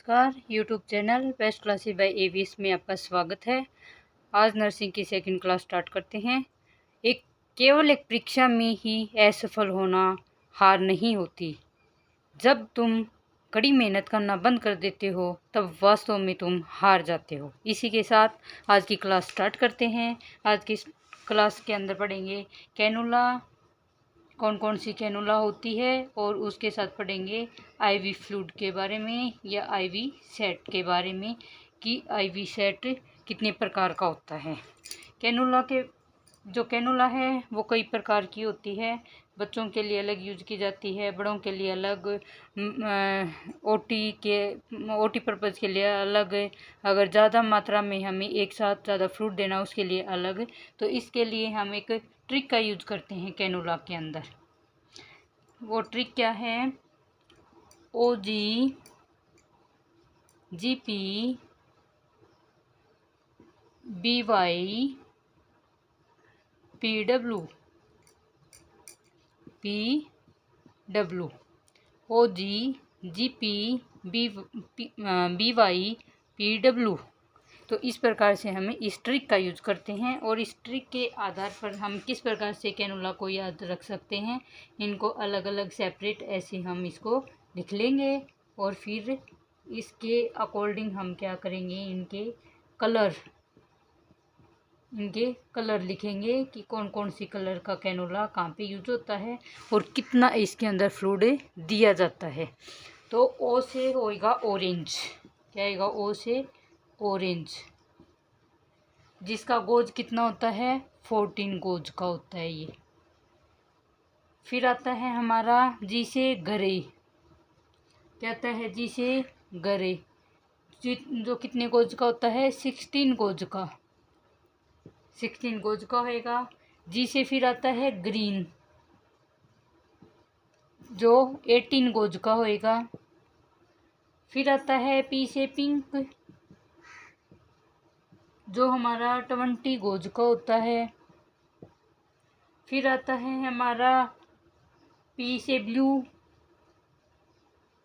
नमस्कार। YouTube channel best classes bye ABS में आपका स्वागत है। आज नर्सिंग की सेकंड क्लास स्टार्ट करते हैं। केवल एक परीक्षा में ही असफल होना हार नहीं होती। जब तुम कड़ी मेहनत करना बंद कर देते हो तब वास्तव में तुम हार जाते हो। इसी के साथ आज की क्लास स्टार्ट करते हैं। आज की क्लास के अंदर पढ़ेंगे कैनुला, कौन कौन सी कैनुला होती है, और उसके साथ पढ़ेंगे आईवी फ्लूइड के बारे में या आईवी सेट के बारे में कि आईवी सेट कितने प्रकार का होता है। कैनुला है वो कई प्रकार की होती है। बच्चों के लिए अलग यूज की जाती है, बड़ों के लिए अलग, ओटी पर्पज़ के लिए अलग। अगर ज़्यादा मात्रा में हमें एक साथ ज़्यादा फ्लूइड देना उसके लिए अलग। तो इसके लिए हम एक ट्रिक का यूज करते हैं कैनुला के अंदर। वो ट्रिक क्या है? OG, GP, BY, PW, OG, GP, BY, PW। तो इस प्रकार से हमें इस ट्रिक का यूज करते हैं, और इस ट्रिक के आधार पर हम किस प्रकार से कैनुला को याद रख सकते हैं, इनको अलग अलग सेपरेट ऐसे हम इसको लिख लेंगे। और फिर इसके अकॉर्डिंग हम क्या करेंगे, इनके कलर लिखेंगे कि कौन कौन सी कलर का कैनुला कहाँ पे यूज होता है और कितना इसके अंदर फ्लूइड दिया जाता है। तो ओ से होएगा ऑरेंज। क्या आएगा? ओ से ऑरेंज, जिसका गोज कितना होता है? 14 गोज का होता है ये। फिर आता है हमारा जी से गरे। क्या आता है? जी से गरे, जो कितने गोज का होता है? 16 गोज का। 16 गोज का होएगा। जी से फिर आता है ग्रीन, जो 18 गोज का होएगा। फिर आता है पी से पिंक, जो हमारा 20 गोज का होता है। फिर आता है हमारा पी से ब्लू,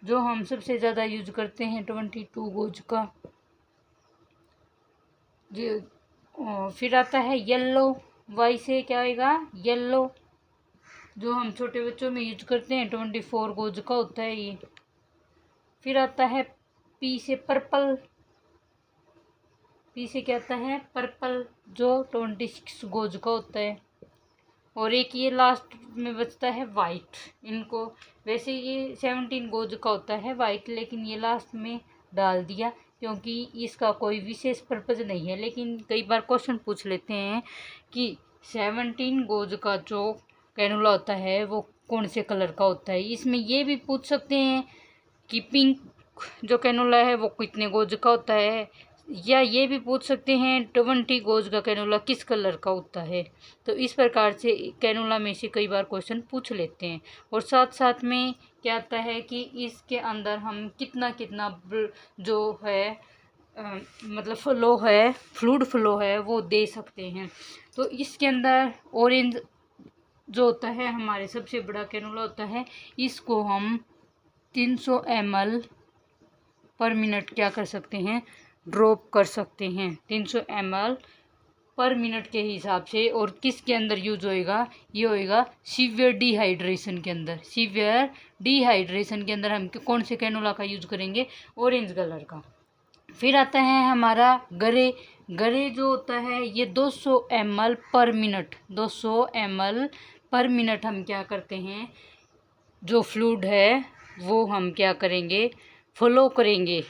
जो हम सबसे ज़्यादा यूज करते हैं, 22 गोज का। फिर आता है येलो, वाई से क्या आएगा? येलो, जो हम छोटे बच्चों में यूज करते हैं, 24 गोज का होता है ये। फिर आता है पी से पर्पल। पी से क्या आता है? पर्पल, जो 26 गोज का होता है। और एक ये लास्ट में बचता है वाइट। इनको वैसे ये 17 गोज का होता है वाइट, लेकिन ये लास्ट में डाल दिया क्योंकि इसका कोई विशेष पर्पज नहीं है। लेकिन कई बार क्वेश्चन पूछ लेते हैं कि 17 गोज का जो कैनुला होता है वो कौन से कलर का होता है। इसमें ये भी पूछ सकते हैं कि पिंक जो कैनुला है वो कितने गोज का होता है, या ये भी पूछ सकते हैं 20 गोज का कैनुला किस कलर का होता है। तो इस प्रकार से कैनुला में से कई बार क्वेश्चन पूछ लेते हैं। और साथ साथ में क्या आता है कि इसके अंदर हम कितना कितना जो है मतलब फ्लूइड फ्लो है वो दे सकते हैं। तो इसके अंदर ऑरेंज जो होता है हमारे सबसे बड़ा कैनुला होता है, इसको हम 300 ml पर मिनट क्या कर सकते हैं? ड्रॉप कर सकते हैं, 300 ml पर मिनट के हिसाब से। और किसके अंदर यूज होएगा? ये होएगा सीवियर डिहाइड्रेशन के अंदर। सीवियर डिहाइड्रेशन के अंदर हम कौन से कैनुला का यूज करेंगे? ऑरेंज कलर का। फिर आता है हमारा गरे। गरे जो होता है ये 200 ml पर मिनट, 200 ml पर मिनट हम क्या करते हैं, जो फ्लूइड है वो हम क्या करेंगे? फ्लो करेंगे।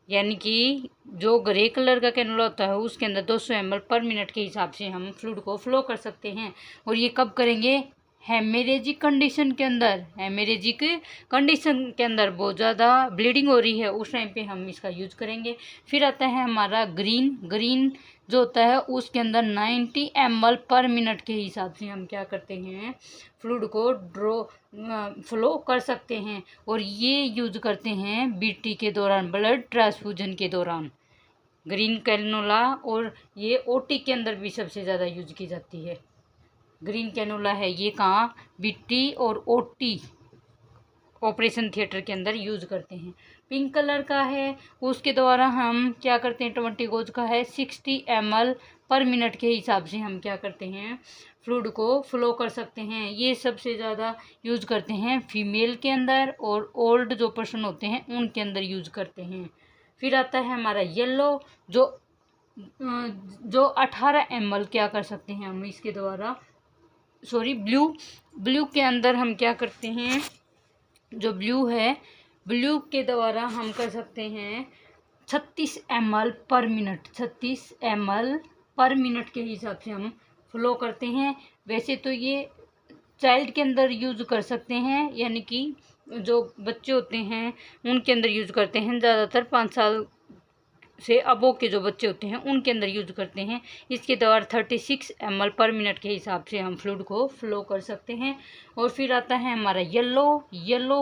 यानी कि जो ग्रे कलर का कैनुला होता है उसके अंदर 200 ml पर मिनट के हिसाब से हम फ्लूइड को फ्लो कर सकते हैं। और ये कब करेंगे? हेमरेजिक कंडीशन के अंदर। हेमरेजिक कंडीशन के अंदर बहुत ज़्यादा ब्लीडिंग हो रही है, उस टाइम पे हम इसका यूज करेंगे। फिर आता है हमारा ग्रीन। ग्रीन जो होता है उसके अंदर 90 ml पर मिनट के हिसाब से हम क्या करते हैं? फ्लूइड को फ्लो कर सकते हैं। और ये यूज करते हैं बीटी के दौरान, ब्लड ट्रांसफ्यूजन के दौरान, ग्रीन कैनुला। और ये ओटी के अंदर भी सबसे ज़्यादा यूज की जाती है। ग्रीन कैनुला है ये कहाँ? बीटी और ओटी, ऑपरेशन थिएटर के अंदर यूज करते हैं। पिंक कलर का है उसके द्वारा हम क्या करते हैं, 20 गॉज का है 60 ml पर मिनट के हिसाब से हम क्या करते हैं, फ्लूइड को फ्लो कर सकते हैं। ये सबसे ज़्यादा यूज करते हैं फीमेल के अंदर और ओल्ड जो पर्सन होते हैं उनके अंदर यूज करते हैं। फिर आता है हमारा येलो जो 18 ml क्या कर सकते हैं हम इसके द्वारा, सॉरी ब्लू के अंदर हम क्या करते हैं, जो ब्लू है ब्लू के द्वारा हम कर सकते हैं 36 ml पर मिनट, 36 ml पर मिनट के हिसाब से हम फ्लो करते हैं। वैसे तो ये चाइल्ड के अंदर यूज कर सकते हैं, यानी कि जो बच्चे होते हैं उनके अंदर यूज करते हैं, ज़्यादातर 5 साल से अबो के जो बच्चे होते हैं उनके अंदर यूज करते हैं। इसके द्वारा 36 ml पर मिनट के हिसाब से हम फ्लूइड को फ्लो कर सकते हैं। और फिर आता है हमारा येलो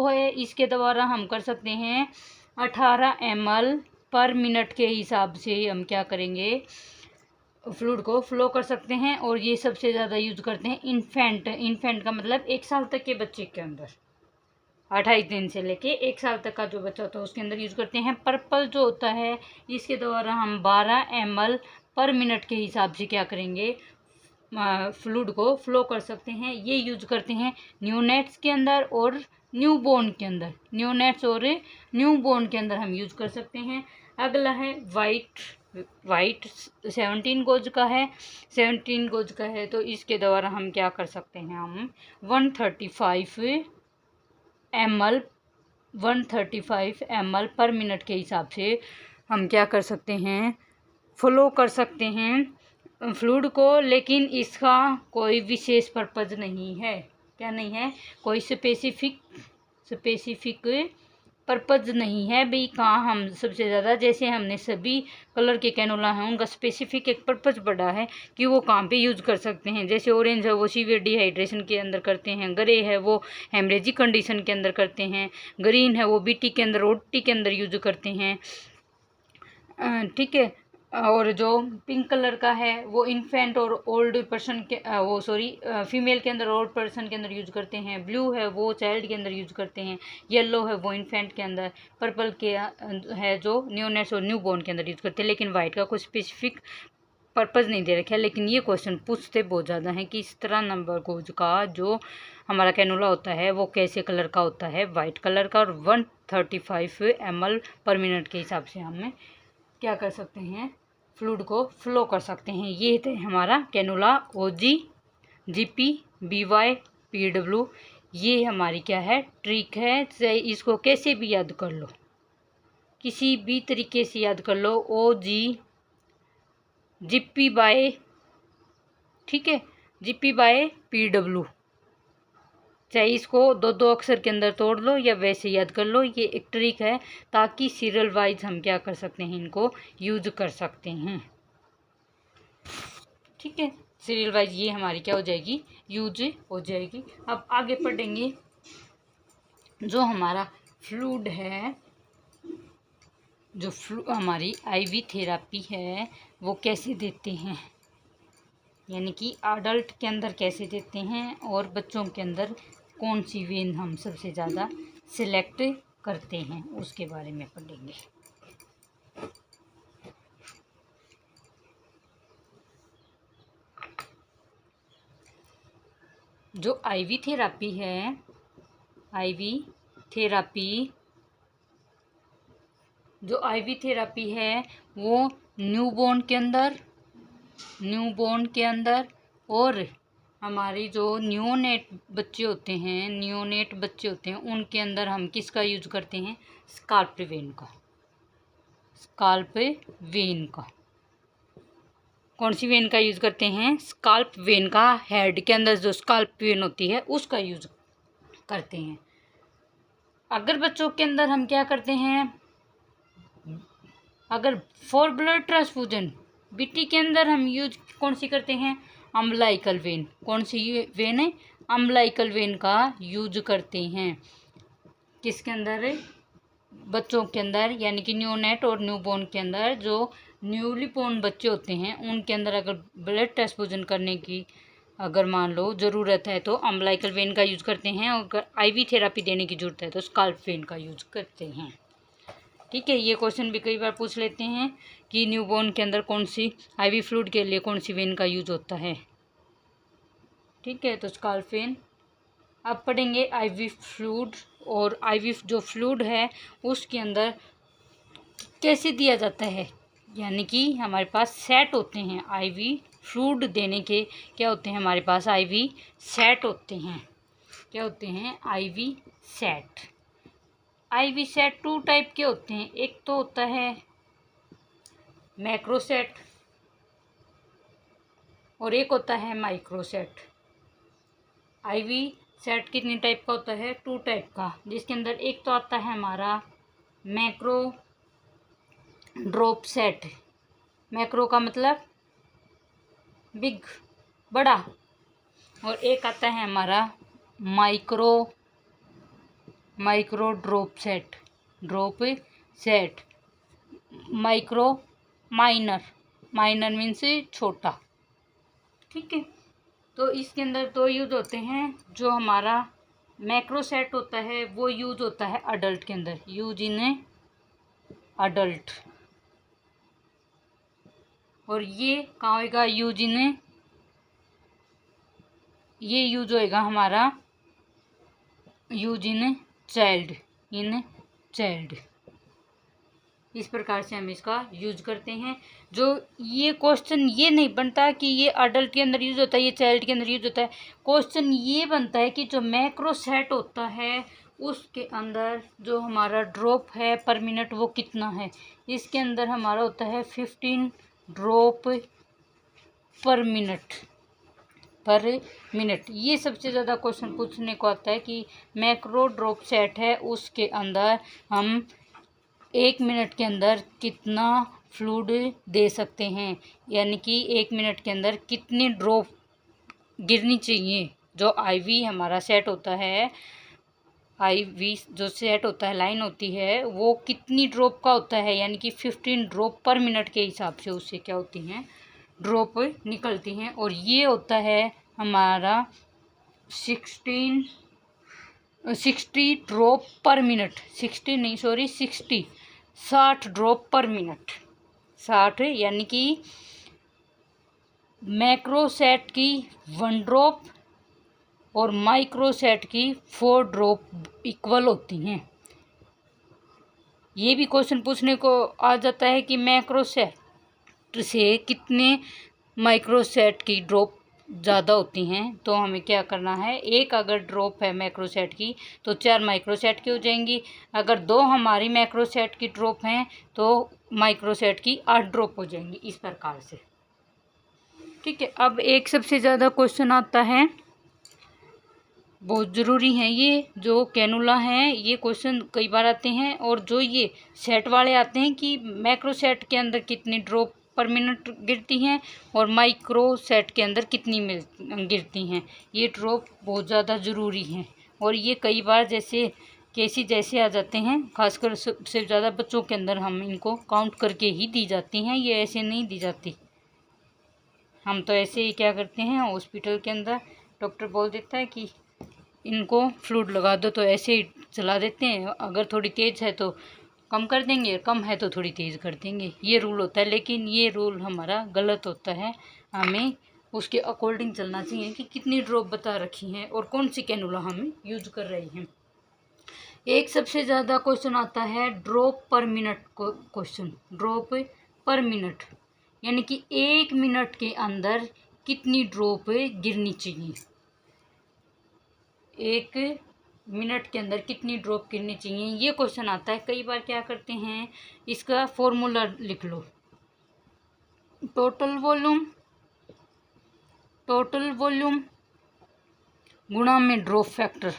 है, इसके द्वारा हम कर सकते हैं 18 ml पर मिनट के हिसाब से हम क्या करेंगे, फ्लूइड को फ्लो कर सकते हैं। और ये सबसे ज़्यादा यूज करते हैं इन्फेंट का मतलब 1 साल तक के बच्चे के अंदर, 28 दिन से लेके 1 साल तक का जो बच्चा होता है उसके अंदर यूज करते हैं। पर्पल जो होता है इसके द्वारा हम 12 ml पर मिनट के हिसाब से क्या करेंगे, फ्लूइड को फ्लो कर सकते हैं। ये यूज करते हैं न्यूनेट्स के अंदर और न्यूबॉर्न के अंदर, न्यूनेट्स और न्यूबॉर्न के अंदर हम यूज कर सकते हैं। अगला है वाइट 17 गॉज का है, 17 गॉज का है तो इसके द्वारा हम क्या कर सकते हैं, हम 135 ml पर मिनट के हिसाब से हम क्या कर सकते हैं, फ्लो कर सकते हैं फ्लूइड को। लेकिन इसका कोई विशेष पर्पज़ नहीं है, क्या नहीं है, कोई स्पेसिफिक पर्पज़ नहीं है भाई कहाँ हम सबसे ज़्यादा, जैसे हमने सभी कलर के कैनोला हैं उनका स्पेसिफिक एक पर्पज़ पड़ा है कि वो कहाँ पे यूज़ कर सकते हैं। जैसे ऑरेंज है वो सीवियर डिहाइड्रेशन के अंदर करते हैं, ग्रे है वो हेमरेजिक कंडीशन के अंदर करते हैं, ग्रीन है वो बीटी के अंदर ओटी के अंदर यूज करते हैं, ठीक है। और जो पिंक कलर का है वो इन्फेंट और ओल्ड पर्सन के फीमेल के अंदर ओल्ड पर्सन के अंदर यूज करते हैं, ब्लू है वो चाइल्ड के अंदर यूज करते हैं, येलो है वो इन्फेंट के अंदर, पर्पल के है जो न्यूनेट्स और न्यूबॉर्न के अंदर यूज करते हैं। लेकिन वाइट का कोई स्पेसिफिक पर्पज़ नहीं दे रखा है। लेकिन ये क्वेश्चन पूछते बहुत ज़्यादा हैं कि इस तरह नंबर गोज का जो हमारा कैनोला होता है वो कैसे कलर का होता है, वाइट कलर का, और 135 ml पर मिनट के हिसाब से हमें क्या कर सकते हैं, फ्लूइड को फ्लो कर सकते हैं। ये थे हमारा canola OG, GP, BY, PW। ये हमारी क्या है, ट्रिक है। इसको कैसे भी याद कर लो, किसी भी तरीके से याद कर लो, OG, GP बाय, ठीक है, GP बाय PW, चाहे इसको दो अक्षर के अंदर तोड़ लो या वैसे याद कर लो। ये एक ट्रिक है ताकि सीरियल वाइज हम क्या कर सकते हैं, इनको यूज कर सकते हैं, ठीक है। सीरियल वाइज ये हमारी क्या हो जाएगी, यूज हो जाएगी। अब आगे पढ़ेंगे जो हमारा फ्लूइड है, जो हमारी IV थेरापी है वो कैसे देते हैं, यानी कि अडल्ट के अंदर कैसे देते हैं और बच्चों के अंदर कौन सी वेन हम सबसे ज़्यादा सिलेक्ट करते हैं उसके बारे में पढ़ेंगे। जो IV थेरापी है, जो IV थेरापी है वो न्यूबॉर्न के अंदर और हमारी जो नियोनेट बच्चे होते हैं उनके अंदर हम किसका यूज करते हैं, स्काल्प वेन का। कौन सी वेन का यूज करते हैं, स्काल्प वेन का। हेड के अंदर जो स्काल्प वेन होती है उसका यूज करते हैं। अगर बच्चों के अंदर हम क्या करते हैं, अगर फॉर ब्लड ट्रांसफ्यूजन BT के अंदर हम यूज कौन सी करते हैं, अम्बिलाइकल वेन। कौन सी वेन है, अम्बिलाइकल वेन का यूज करते हैं। किसके अंदर, बच्चों के अंदर, यानी कि न्यूनेट और न्यूबॉर्न के अंदर जो न्यूली बोर्न बच्चे होते हैं उनके अंदर अगर ब्लड ट्रांसफ्यूजन करने की अगर मान लो ज़रूरत है तो अम्बिलाइकल वेन का यूज करते हैं, और अगर IV थेरापी देने की ज़रूरत है तो स्काल्प वेन का यूज करते हैं। ठीक है, ये क्वेश्चन भी कई बार पूछ लेते हैं कि न्यूबॉर्न के अंदर कौन सी आईवी फ्लूइड के लिए कौन सी वेन का यूज होता है। ठीक है, तो स्काल्प वेन। अब पढ़ेंगे आईवी फ्लूइड, और आईवी जो फ्लूइड है उसके अंदर कैसे दिया जाता है, यानी कि हमारे पास सेट होते हैं आईवी फ्लूइड देने के। क्या होते हैं हमारे पास? आईवी सेट होते हैं। क्या होते हैं? IV set. IV set 2 type के होते हैं। एक तो होता है मैक्रो सेट और एक होता है माइक्रो सेट। आईवी सेट कितनी टाइप का होता है? 2 टाइप का, जिसके अंदर एक तो आता है हमारा मैक्रो ड्रॉप सेट। मैक्रो का मतलब बिग, बड़ा। और एक आता है हमारा micro drop set. Drop set. Micro minor means छोटा। ठीक है, तो इसके अंदर 2 यूज होते हैं। जो हमारा मैक्रो सेट होता है वो यूज होता है अडल्ट के अंदर, यूज इन अडल्ट। और ये कहाँ होएगा? ये यूज होएगा हमारा यूज इन चाइल्ड। इस प्रकार से हम इसका यूज करते हैं। जो ये क्वेश्चन ये नहीं बनता कि ये अडल्ट के अंदर यूज होता है, ये चाइल्ड के अंदर यूज होता है। क्वेश्चन ये बनता है कि जो मैक्रो सेट होता है उसके अंदर जो हमारा ड्रॉप है पर मिनट वो कितना है। इसके अंदर हमारा होता है 15 ड्रॉप पर मिनट। ये सबसे ज़्यादा क्वेश्चन पूछने को आता है कि मैक्रो ड्रॉप सेट है उसके अंदर हम 1 मिनट के अंदर कितना फ्लूइड दे सकते हैं, यानी कि 1 मिनट के अंदर कितनी ड्रॉप गिरनी चाहिए। जो आईवी हमारा सेट होता है, आईवी जो सेट होता है, लाइन होती है, वो कितनी ड्रॉप का होता है, यानी कि 15 ड्रॉप पर मिनट के हिसाब से उससे क्या होती हैं? ड्रॉप निकलती हैं। और ये होता है हमारा 60 ड्रॉप पर मिनट। 60 ड्रॉप पर मिनट। 60 यानी कि मैक्रो सेट की 1 ड्रॉप और माइक्रो सेट की 4 ड्रॉप इक्वल होती हैं। ये भी क्वेश्चन पूछने को आ जाता है कि मैक्रो सेट से कितने माइक्रो सेट की ड्रॉप ज़्यादा होती हैं। तो हमें क्या करना है? एक अगर ड्रॉप है मैक्रो सेट की तो 4 माइक्रो सेट की हो जाएंगी। अगर 2 हमारी मैक्रो सेट की ड्रॉप हैं तो माइक्रो सेट की 8 ड्रॉप हो जाएंगी, इस प्रकार से। ठीक है, अब एक सबसे ज़्यादा क्वेश्चन आता है, बहुत ज़रूरी है ये, जो कैनुला हैं, ये क्वेश्चन कई बार आते हैं। और जो ये सेट वाले आते हैं कि मैक्रो सेट के अंदर कितनी ड्रॉप पर मिनट गिरती हैं और माइक्रो सेट के अंदर कितनी गिरती हैं, ये ड्रॉप बहुत ज़्यादा ज़रूरी हैं। और ये कई बार केसेस जैसे आ जाते हैं, खासकर सबसे ज़्यादा बच्चों के अंदर हम इनको काउंट करके ही दी जाती हैं, ये ऐसे नहीं दी जाती। हम तो ऐसे ही क्या करते हैं, हॉस्पिटल के अंदर डॉक्टर बोल देता है कि इनको फ्लूइड लगा दो, तो ऐसे ही चला देते हैं। अगर थोड़ी तेज़ है तो कम कर देंगे, कम है तो थोड़ी तेज़ कर देंगे, ये रूल होता है। लेकिन ये रूल हमारा गलत होता है। हमें उसके अकॉर्डिंग चलना चाहिए कि कितनी ड्रॉप बता रखी हैं और कौन सी कैनुला हम यूज कर रहे हैं। एक सबसे ज़्यादा क्वेश्चन आता है ड्रॉप पर मिनट क्वेश्चन। ड्रॉप पर मिनट यानी कि 1 मिनट के अंदर कितनी ड्रॉप गिरनी चाहिए। 1 मिनट के अंदर कितनी ड्रॉप गिरनी चाहिए, ये क्वेश्चन आता है। कई बार क्या करते हैं, इसका फॉर्मूला लिख लो। टोटल वॉल्यूम गुणा में ड्रॉप फैक्टर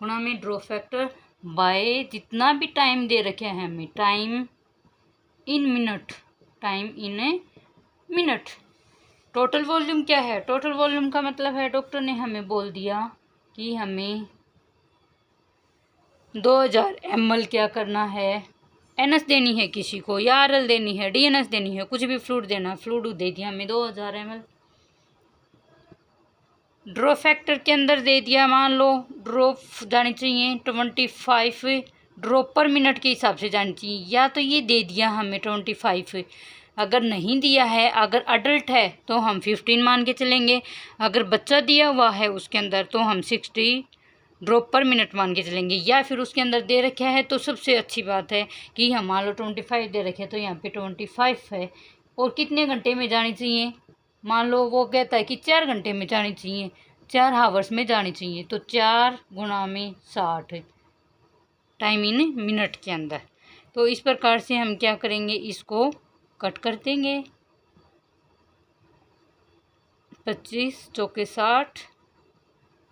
गुणा में ड्रॉप फैक्टर बाय जितना भी टाइम दे रखे हैं हमें, time in minute. Total volume क्या है? टोटल वॉल्यूम का मतलब है, डॉक्टर ने हमें बोल दिया कि हमें 2000 ml क्या करना है, NS देनी है किसी को, या RL देनी है, DNS देनी है, कुछ भी फ्लूइड देना है, फ्लूइड दे दिया हमें 2000 ml। ड्रॉप फैक्टर के अंदर दे दिया, मान लो ड्रॉप जानी चाहिए 25 ड्रॉप पर मिनट के हिसाब से जानी चाहिए, या तो ये दे दिया हमें 25। अगर नहीं दिया है, अगर अडल्ट है तो हम 15 मान के चलेंगे, अगर बच्चा दिया हुआ है उसके अंदर तो हम 60 ड्रॉप पर मिनट मान के चलेंगे। या फिर उसके अंदर दे रखा है तो सबसे अच्छी बात है कि हम मान लो 25 दे रखे हैं तो यहाँ पे 25 है। और कितने घंटे में जानी चाहिए, मान लो वो कहता है कि 4 घंटे में जानी चाहिए, 4 हावर्स में जानी चाहिए, तो 4 गुणा में 60 टाइम इन मिनट के अंदर। तो इस प्रकार से हम क्या करेंगे, इसको कट कर देंगे। 25 चौके 60,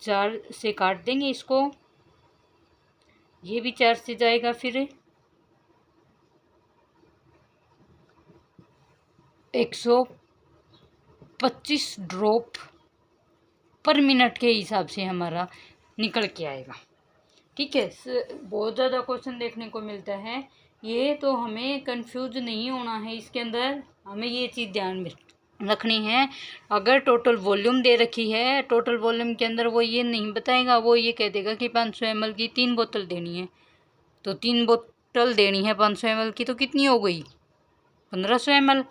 4 से काट देंगे इसको, ये भी 4 से जाएगा, फिर 125 ड्रॉप पर मिनट के हिसाब से हमारा निकल के आएगा। ठीक है, बहुत ज़्यादा क्वेश्चन देखने को मिलता है, ये तो हमें कंफ्यूज नहीं होना है। इसके अंदर हमें ये चीज़ ध्यान में रखनी है, अगर टोटल वॉल्यूम दे रखी है, टोटल वॉल्यूम के अंदर वो ये नहीं बताएगा, वो ये कह देगा कि 500 ml की 3 बोतल देनी है, तो 3 बोतल देनी है 500 ml की, तो कितनी हो गई 1500 ml।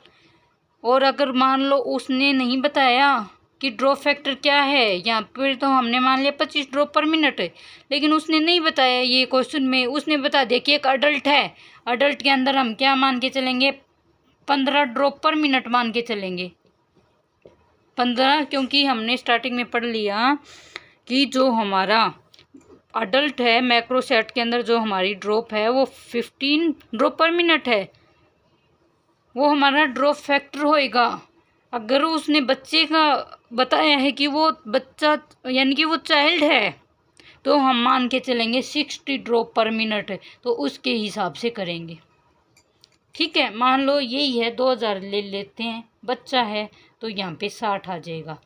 और अगर मान लो उसने नहीं बताया कि ड्रॉप फैक्टर क्या है, यहाँ पर तो हमने मान लिया 25 ड्रॉप पर मिनट है, लेकिन उसने नहीं बताया ये क्वेश्चन में, उसने बता दिया कि एक अडल्ट है, अडल्ट के अंदर हम क्या मान के चलेंगे, 15 ड्रॉप पर मिनट मान के चलेंगे। 15, क्योंकि हमने स्टार्टिंग में पढ़ लिया कि जो हमारा अडल्ट है मैक्रोसेट के अंदर जो हमारी ड्रॉप है वो 15 ड्रॉप पर मिनट है, वो हमारा ड्रॉप फैक्टर होएगा। अगर उसने बच्चे का बताया है कि वो बच्चा यानी कि वो चाइल्ड है, तो हम मान के चलेंगे 60 ड्रॉप पर मिनट है, तो उसके हिसाब से करेंगे। ठीक है, मान लो यही है 2000 ले लेते हैं, बच्चा है तो यहाँ पे 60 आ जाएगा।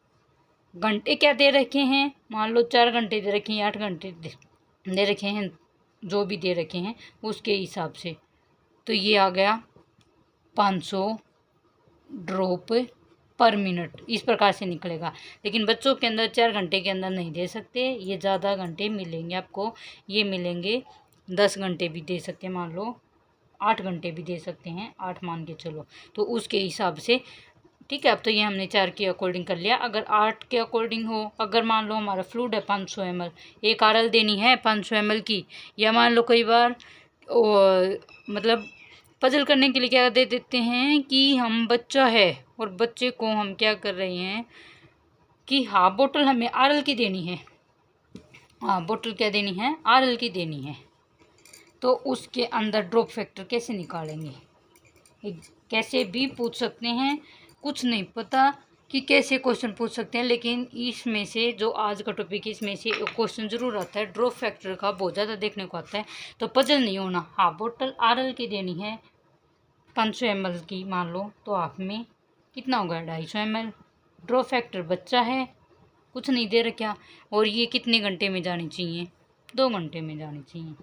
घंटे क्या दे रखे हैं, मान लो 4 घंटे दे रखे हैं, 8 घंटे दे रखे हैं, जो भी दे रखे हैं उसके हिसाब से, तो ये आ गया 500 ड्रॉप पर मिनट, इस प्रकार से निकलेगा। लेकिन बच्चों के अंदर 4 घंटे के अंदर नहीं दे सकते, ये ज़्यादा घंटे मिलेंगे आपको, ये मिलेंगे 10 घंटे भी दे सकते हैं, मान लो 8 घंटे भी दे सकते हैं, 8 मान के चलो, तो उसके हिसाब से। ठीक है, अब तो ये हमने 4 के अकॉर्डिंग कर लिया। अगर 8 के अकॉर्डिंग हो, अगर मान लो हमारा फ्लूइड है 500 ml, एक RL देनी है 500 ml की, या मान लो कई बार मतलब पजल करने के लिए क्या दे देते हैं कि हम बच्चा है और बच्चे को हम क्या कर रहे हैं कि हाफ बोतल हमें RL की देनी है, हाँ बोतल क्या देनी है, RL की देनी है, तो उसके अंदर ड्रॉप फैक्टर कैसे निकालेंगे, कैसे भी पूछ सकते हैं, कुछ नहीं पता कि कैसे क्वेश्चन पूछ सकते हैं, लेकिन इसमें से जो आज का टॉपिक है इसमें से एक क्वेश्चन ज़रूर आता है, ड्रॉप फैक्टर का बहुत ज़्यादा देखने को आता है, तो पजल नहीं होना। हाफ बोतल RL की देनी है 500 ml की, मान लो तो हाफ में कितना होगा 250 ml, ड्रॉप फैक्टर बच्चा है, कुछ नहीं दे रखा, और ये कितने घंटे में जानी चाहिए, 2 घंटे में जानी चाहिए।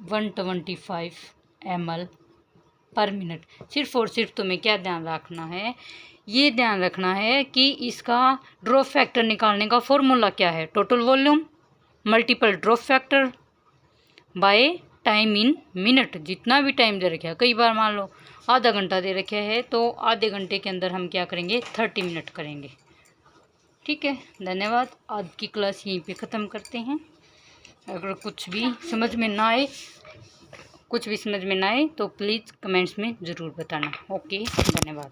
वन 25 ml पर मिनट। सिर्फ और सिर्फ तुम्हें क्या ध्यान रखना है, ये ध्यान रखना है कि इसका ड्रॉप फैक्टर निकालने का फॉर्मूला क्या है, total volume multiple drop factor by time in minute. जितना भी टाइम दे रखा है, कई बार मान लो आधा घंटा दे रखा है, तो आधे घंटे के अंदर हम क्या करेंगे 30 मिनट करेंगे। ठीक है, धन्यवाद। आज की क्लास यहीं पे ख़त्म करते हैं। अगर कुछ भी समझ में ना आए तो प्लीज़ कमेंट्स में ज़रूर बताना। ओके, धन्यवाद।